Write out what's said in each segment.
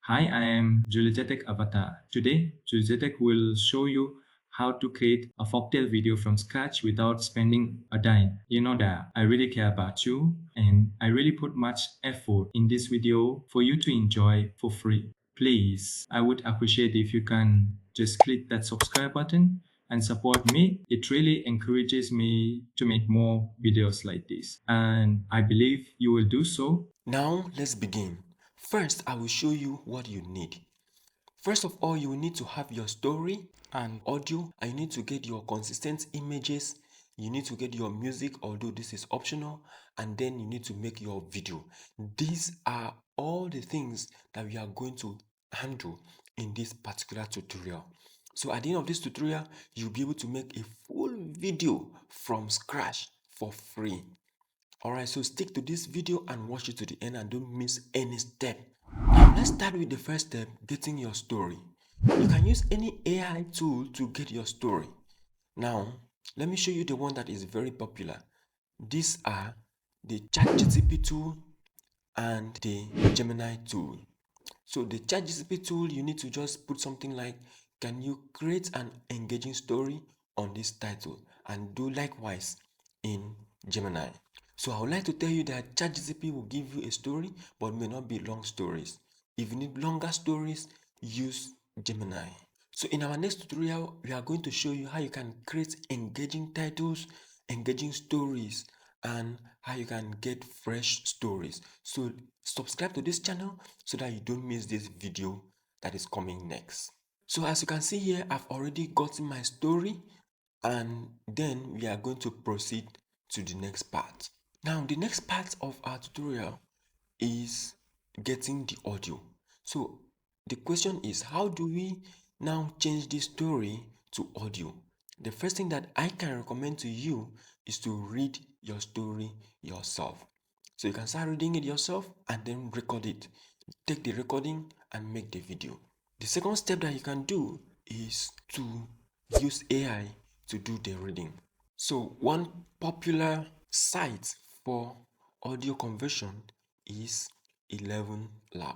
Hi, I am Juliejetek Avatar. Today, Juliejetek will show you how to create a folktale video from scratch without spending a dime. You know that I really care about you and I really put much effort in this video for you to enjoy for free. Please, I would appreciate if you can just click that subscribe button and support me. It really encourages me to make more videos like this, and I believe you will do so. Now let's begin. First, I will show you what you need. First of all, you will need to have your story and audio, and you need to get your consistent images. You need to get your music, although this is optional, and then you need to make your video. These are all the things that we are going to handle in this particular tutorial. So at the end of this tutorial, you'll be able to make a full video from scratch for free. Alright, so stick to this video and watch it to the end and don't miss any step. Now let's start with the first step, getting your story. You can use any AI tool to get your story. Now, let me show you the one that is very popular. These are the ChatGPT tool and the Gemini tool. So the ChatGPT tool, you need to just put something like, can you create an engaging story on this title? And do likewise in Gemini. So I would like to tell you that ChatGPT will give you a story, but may not be long stories. If you need longer stories, use Gemini. So in our next tutorial, we are going to show you how you can create engaging titles, engaging stories, and how you can get fresh stories. So subscribe to this channel so that you don't miss this video that is coming next. So as you can see here, I've already gotten my story, and then we are going to proceed to the next part. Now the next part of our tutorial is getting the audio. So the question is, how do we now change this story to audio? The first thing that I can recommend to you is to read your story yourself. So you can start reading it yourself and then record it. Take the recording and make the video. The second step that you can do is to use AI to do the reading. So one popular site for audio conversion is 11 Lab.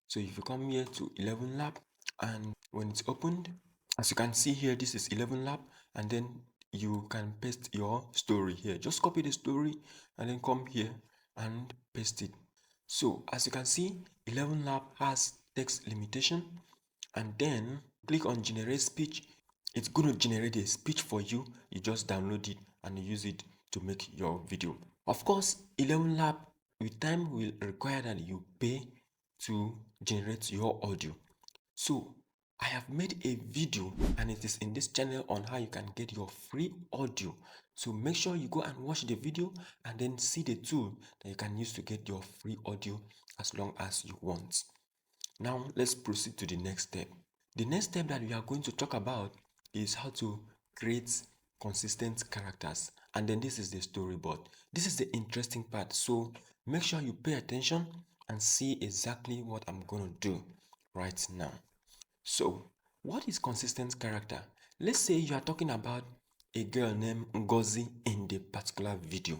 So if you come here to 11 Lab, and when it's opened, as you can see here, this is 11 Lab, and then you can paste your story here. Just copy the story and then come here and paste it. So as you can see, 11 Lab has text limitation, and then click on generate speech. It's going to generate a speech for you. You just download it and use it to make your video. Of course, 11 Lab with time will require that you pay to generate your audio. So I have made a video and it is in this channel on how you can get your free audio. So make sure you go and watch the video and then see the tool that you can use to get your free audio as long as you want. Now let's proceed to the next step. The next step that we are going to talk about is how to create consistent characters, and then this is the storyboard. This is the interesting part, so make sure you pay attention and see exactly what I'm going to do right now. So what is consistent character? Let's say you are talking about a girl named Ngozi in the particular video.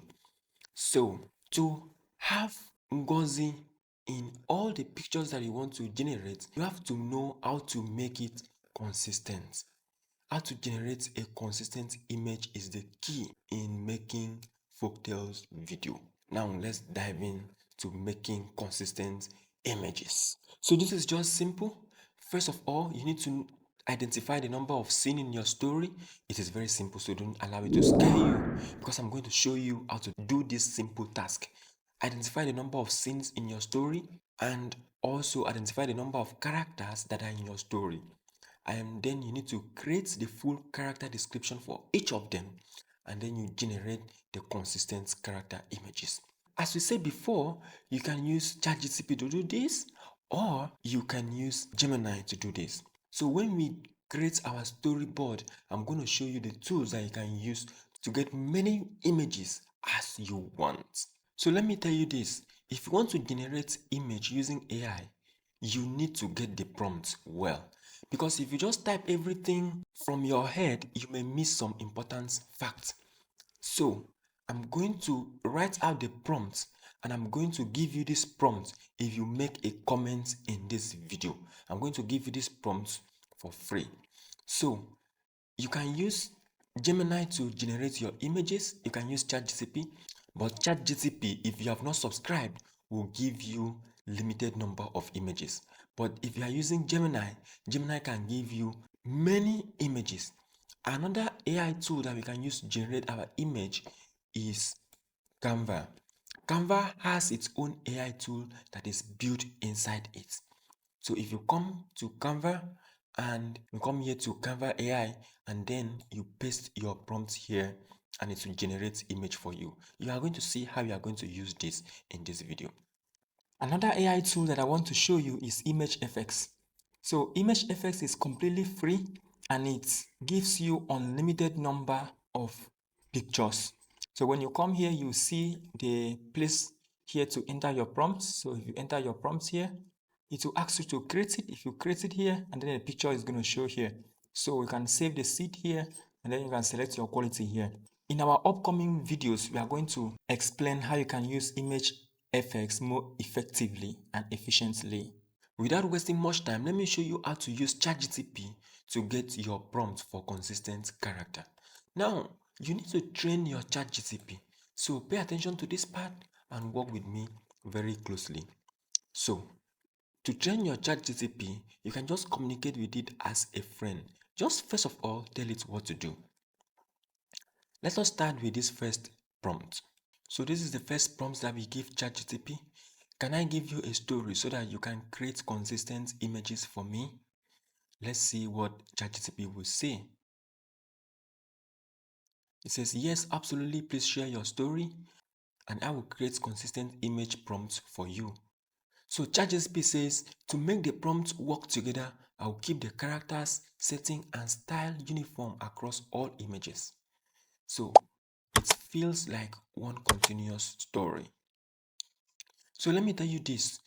So to have Ngozi in all the pictures that you want to generate, you have to know how to make it consistent. How to generate a consistent image is the key in making folktales video. Now let's dive in to making consistent images. So this is just simple. First of all, you need to identify the number of scenes in your story. It is very simple, so don't allow it to scare you, because I'm going to show you how to do this simple task. Identify the number of scenes in your story and also identify the number of characters that are in your story. And then you need to create the full character description for each of them, and then you generate the consistent character images. As we said before, you can use ChatGPT to do this, or you can use Gemini to do this. So when we create our storyboard, I'm going to show you the tools that you can use to get many images as you want. So let me tell you this, if you want to generate image using AI, you need to get the prompt well. Because if you just type everything from your head, you may miss some important facts. So I'm going to write out the prompt and I'm going to give you this prompt if you make a comment in this video. I'm going to give you this prompt for free. So you can use Gemini to generate your images. You can use ChatGPT, but ChatGPT, if you have not subscribed, will give you limited number of images. But if you are using Gemini, Gemini can give you many images. Another AI tool that we can use to generate our image is Canva. Canva has its own AI tool that is built inside it. So if you come to Canva and you come here to Canva AI and then you paste your prompt here and it will generate image for you. You are going to see how you are going to use this in this video. Another AI tool that I want to show you is ImageFX. So ImageFX is completely free and it gives you unlimited number of pictures. So when you come here, you see the place here to enter your prompts. So if you enter your prompts here, it will ask you to create it. If you create it here, and then the picture is going to show here. So we can save the seed here, and then you can select your quality here. In our upcoming videos, we are going to explain how you can use ImageFX more effectively and efficiently. Without wasting much time, let me show you how to use ChatGPT to get your prompt for consistent character. Now, you need to train your ChatGPT. So pay attention to this part and work with me very closely. So, to train your ChatGPT, you can just communicate with it as a friend. Just first of all, tell it what to do. Let us start with this first prompt. So this is the first prompt that we give ChatGPT. Can I give you a story so that you can create consistent images for me? Let's see what ChatGPT will say. It says, yes, absolutely, please share your story and I will create consistent image prompts for you. So ChatGPT says, to make the prompts work together, I will keep the characters, setting and style uniform across all images. So it feels like one continuous story. So let me tell you this.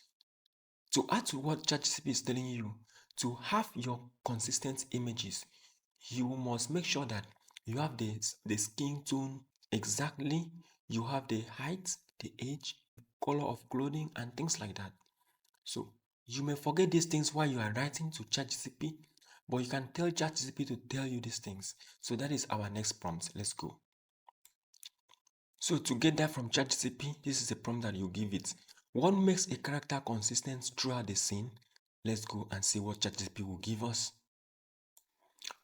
To add to what ChatGPT is telling you, to have your consistent images, you must make sure that you have the skin tone exactly, you have the height, the age, color of clothing, and things like that. So you may forget these things while you are writing to ChatGPT, but you can tell ChatGPT to tell you these things. So that is our next prompt. Let's go. So to get that from ChatGPT, this is the prompt that you give it. What makes a character consistent throughout the scene? Let's go and see what ChatGPT will give us.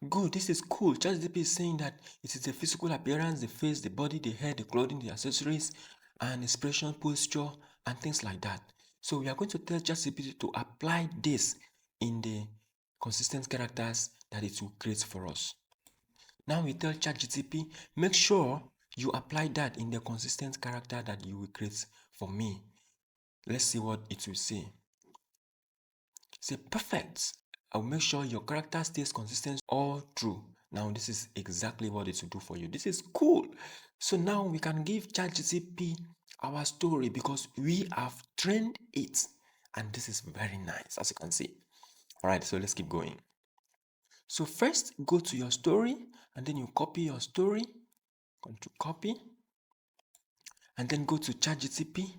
Good, this is cool. ChatGPT is saying that it is the physical appearance, the face, the body, the hair, the clothing, the accessories, and expression, posture, and things like that. So we are going to tell ChatGPT to apply this in the consistent characters that it will create for us. Now we tell ChatGPT, make sure you apply that in the consistent character that you will create for me. Let's see what it will say. Say, perfect. I'll make sure your character stays consistent all through. Now this is exactly what it will do for you. This is cool. So now we can give ChatGPT our story because we have trained it. And this is very nice, as you can see. All right, so let's keep going. So first, go to your story and then you copy your story. Go to copy and then go to ChatGPT.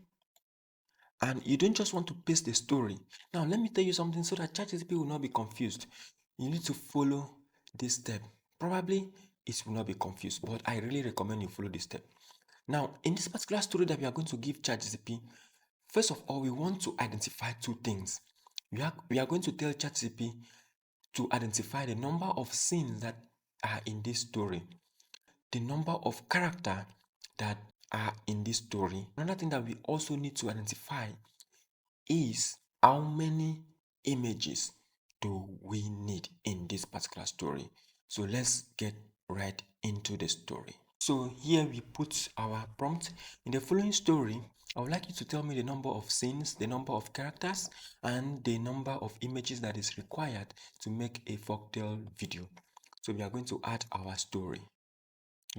And you don't just want to paste the story. Now, let me tell you something so that ChatGPT will not be confused. You need to follow this step. Probably it will not be confused, but I really recommend you follow this step. Now, in this particular story that we are going to give ChatGPT, first of all, we want to identify two things. We are going to tell ChatGPT to identify the number of scenes that are in this story, the number of characters that are in this story. Another thing that we also need to identify is how many images do we need in this particular story. So let's get right into the story. So here we put our prompt. In the following story, I would like you to tell me the number of scenes, the number of characters, and the number of images that is required to make a folktale video. So we are going to add our story.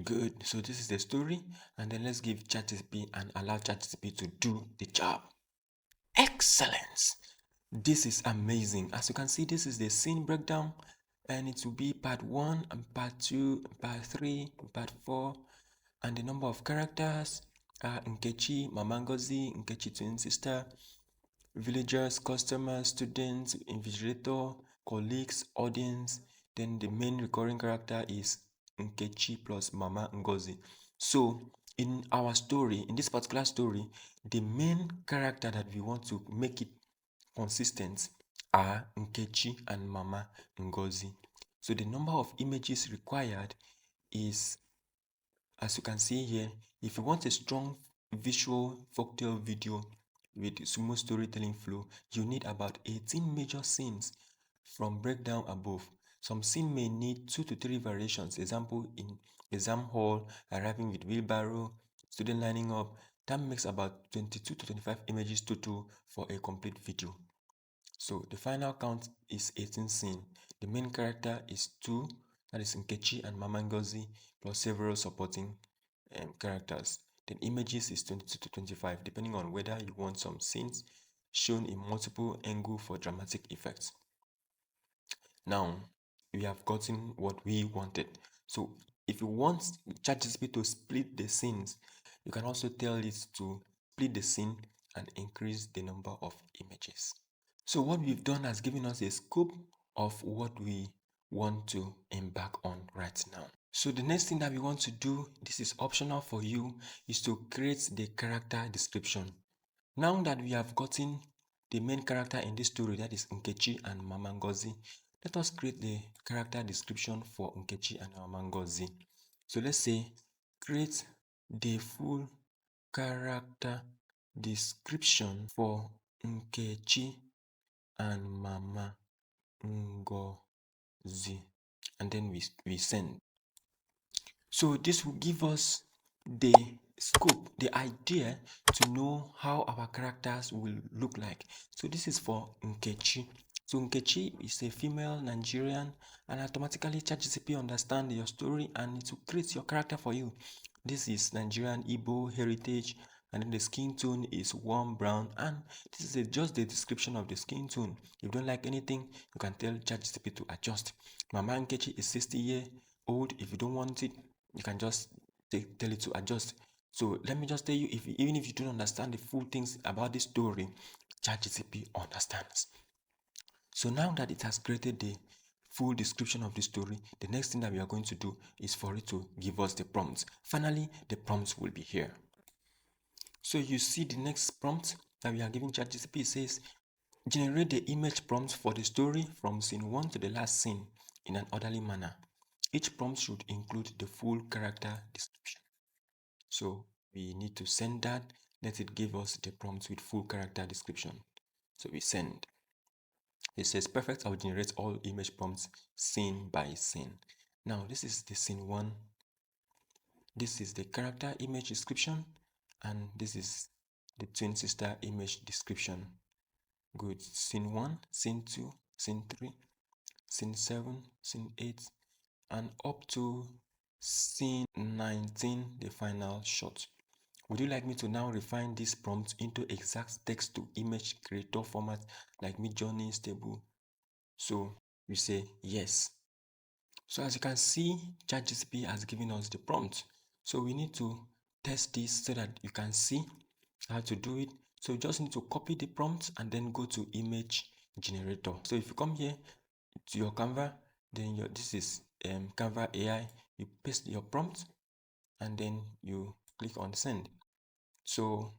Good. So this is the story, and then let's give ChatGPT and allow ChatGPT to do the job. Excellence. This is amazing. As you can see, this is the scene breakdown, and it will be part 1 and part 2 and part 3 and part 4, and the number of characters Nkechi, Mama Ngozi, Nkechi twin sister, villagers, customers, students, invigilator, colleagues, audience. Then the main recurring character is Nkechi plus Mama Ngozi. So in our story, in this particular story, the main character that we want to make it consistent are Nkechi and Mama Ngozi. So the number of images required is, as you can see here, if you want a strong visual folktale video with smooth storytelling flow, you need about 18 major scenes from breakdown above. Some scene may need 2 to 3 variations. Example, in exam hall, arriving with wheelbarrow, student lining up. That makes about 22 to 25 images total for a complete video. So the final count is 18 scene. The main character is 2, that is Nkechi and Mama Ngozi, plus several supporting characters. Then images is 22 to 25, depending on whether you want some scenes shown in multiple angles for dramatic effects. Now, we have gotten what we wanted. So if you want ChatGPT to split the scenes, you can also tell it to split the scene and increase the number of images. So what we've done has given us a scope of what we want to embark on right now. So the next thing that we want to do, this is optional for you, is to create the character description. Now that we have gotten the main character in this story, that is Nkechi and Mama Ngozi, let us create the character description for Nkechi and Mama Ngozi. So let's say create the full character description for Nkechi and Mama Ngozi, and then we send. So this will give us the scope, the idea to know how our characters will look like. So this is for Nkechi. So Nkechi is a female Nigerian, and automatically ChatGPT understand your story and it will create your character for you. This is Nigerian Igbo heritage, and then the skin tone is warm brown, and this is just the description of the skin tone. If you don't like anything, you can tell ChatGPT to adjust. Mama Nkechi is 60-year old. If you don't want it, you can just tell it to adjust. So let me just tell you, even if you don't understand the full things about this story, ChatGPT understands. So now that it has created the full description of the story, the next thing that we are going to do is for it to give us the prompts. Finally, the prompts will be here. So you see the next prompt that we are giving ChatGPT says, generate the image prompt for the story from scene 1 to the last scene in an orderly manner. Each prompt should include the full character description. So we need to send that. Let it give us the prompt with full character description. So we send. It says, perfect, I will generate all image prompts scene by scene. Now this is the scene 1. This is the character image description, and this is the twin sister image description. Good. Scene 1, scene 2, scene 3, scene 7, scene 8, and up to scene 19, the final shot. Would you like me to now refine this prompt into exact text to image creator format like Midjourney stable? So you say yes. So as you can see, ChatGPT has given us the prompt. So we need to test this so that you can see how to do it. So you just need to copy the prompt and then go to image generator. So if you come here to your Canva, then this is Canva AI. You paste your prompt and then you click on send. So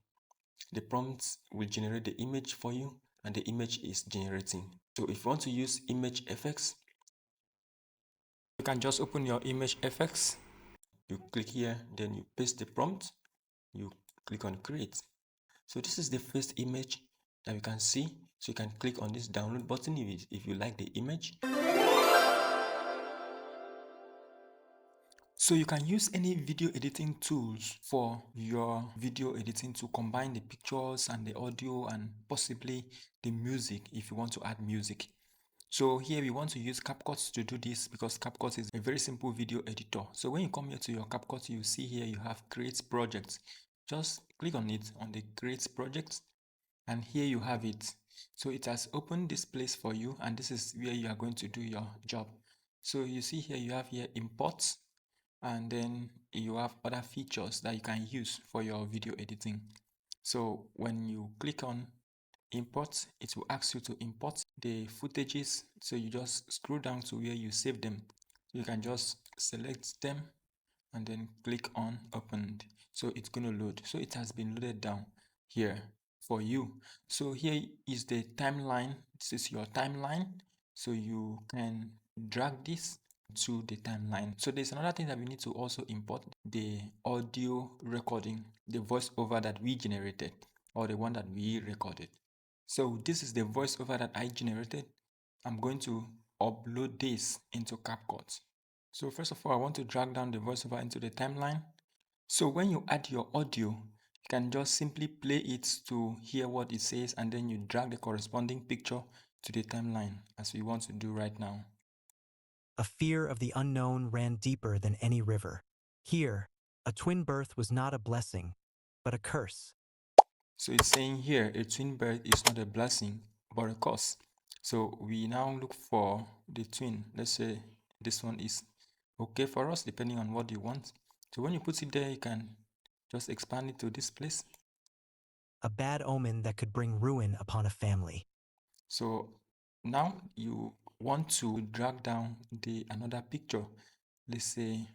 the prompt will generate the image for you, and the image is generating. So if you want to use image effects, you can just open your image effects. You click here, then you paste the prompt, you click on create. So this is the first image that you can see. So you can click on this download button if you like the image. So you can use any video editing tools for your video editing to combine the pictures and the audio and possibly the music if you want to add music. So here we want to use CapCut to do this because CapCut is a very simple video editor. So when you come here to your CapCut, you see here you have create project. Just click on it on the create project, and here you have it. So it has opened this place for you, and this is where you are going to do your job. So you see here you have here imports, and then you have other features that you can use for your video editing. So when you click on import, it will ask you to import the footages. So you just scroll down to where you save them. You can just select them and then click on opened. So it's going to load. So it has been loaded down here for you. So here is the timeline. This is your timeline. So you can drag this to the timeline. So there's another thing that we need to also import, the audio recording, the voiceover that we generated or the one that we recorded. So this is the voiceover that I generated. I'm going to upload this into CapCut. So first of all, I want to drag down the voiceover into the timeline. So when you add your audio, you can just simply play it to hear what it says, and then you drag the corresponding picture to the timeline, as we want to do right now. A fear of the unknown ran deeper than any river. Here, a twin birth was not a blessing, but a curse. So it's saying here, a twin birth is not a blessing, but a curse. So we now look for the twin. Let's say this one is okay for us, depending on what you want. So when you put it there, you can just expand it to this place. A bad omen that could bring ruin upon a family. So now you want to drag down the another picture. Let's say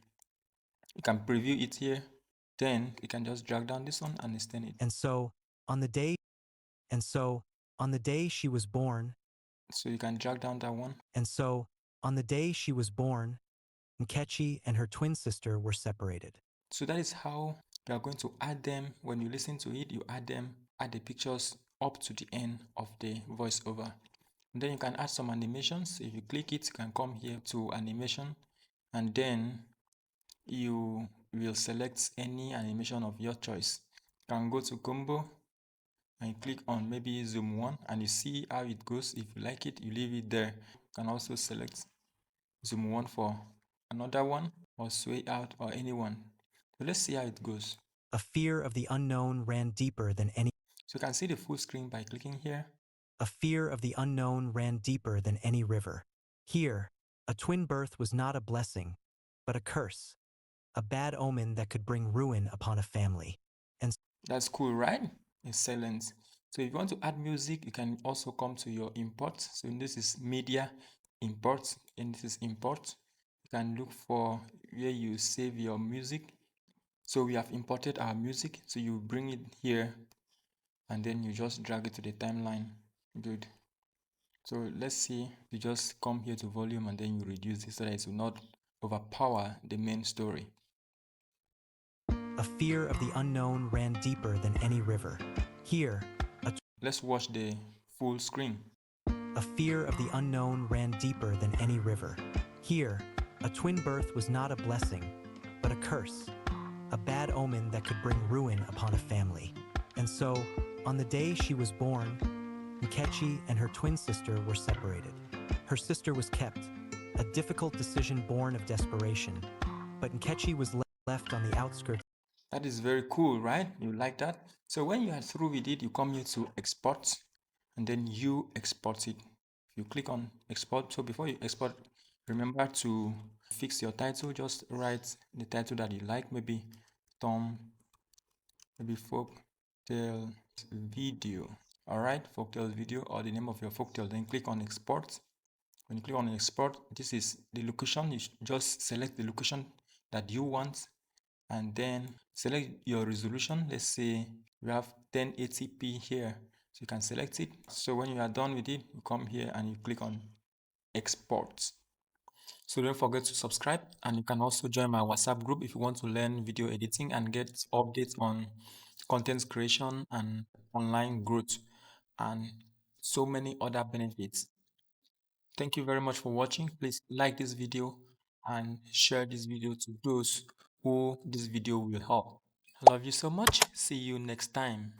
you can preview it here. Then you can just drag down this one and extend it. And so, on the day she was born, So you can drag down that one. Nkechi and her twin sister were separated. So that is how you are going to add them. When you listen to it, you add them, add the pictures up to the end of the voiceover. And then you can add some animations. If you click it, you can come here to animation, and then you will select any animation of your choice. You can go to combo and click on maybe zoom 1, and you see how it goes. If you like it, you leave it there. You can also select zoom 1 for another one, or sway out, or anyone. So let's see how it goes. A fear of the unknown ran deeper than any. So you can see the full screen by clicking here. A fear of the unknown ran deeper than any river. Here, a twin birth was not a blessing, but a curse, a bad omen that could bring ruin upon a family. And That's cool, right? Excellent. So if you want to add music, you can also come to your import. So this is media import, and this is import. You can look for where you save your music. So we have imported our music. So you bring it here, and then you just drag it to the timeline. Good. So let's see, you just come here to volume, and then you reduce it so that it will not overpower the main story. a fear of the unknown ran deeper than any river. Here, Let's watch the full screen. a fear of the unknown ran deeper than any river. Here, a twin birth was not a blessing, but a curse, a bad omen that could bring ruin upon a family. And so, on the day she was born, Nkechi and her twin sister were separated. Her sister was kept, a difficult decision born of desperation, but Nkechi was left on the outskirts. That is very cool, right? You like that? So when you are through with it, you come here to export, and then you export it. You click on export. So before you export, remember to fix your title. Just write the title that you like, maybe folktale video. All right, folktale video, or the name of your folktale. Then click on export. When you click on export, this is the location. You just select the location that you want, and then select your resolution. Let's say we have 1080p here, so you can select it. So when you are done with it, you come here and you click on export. So don't forget to subscribe, and you can also join my WhatsApp group if you want to learn video editing and get updates on content creation and online growth and so many other benefits. Thank you very much for watching. Please like this video and share this video to those who this video will help. I love you so much. See you next time.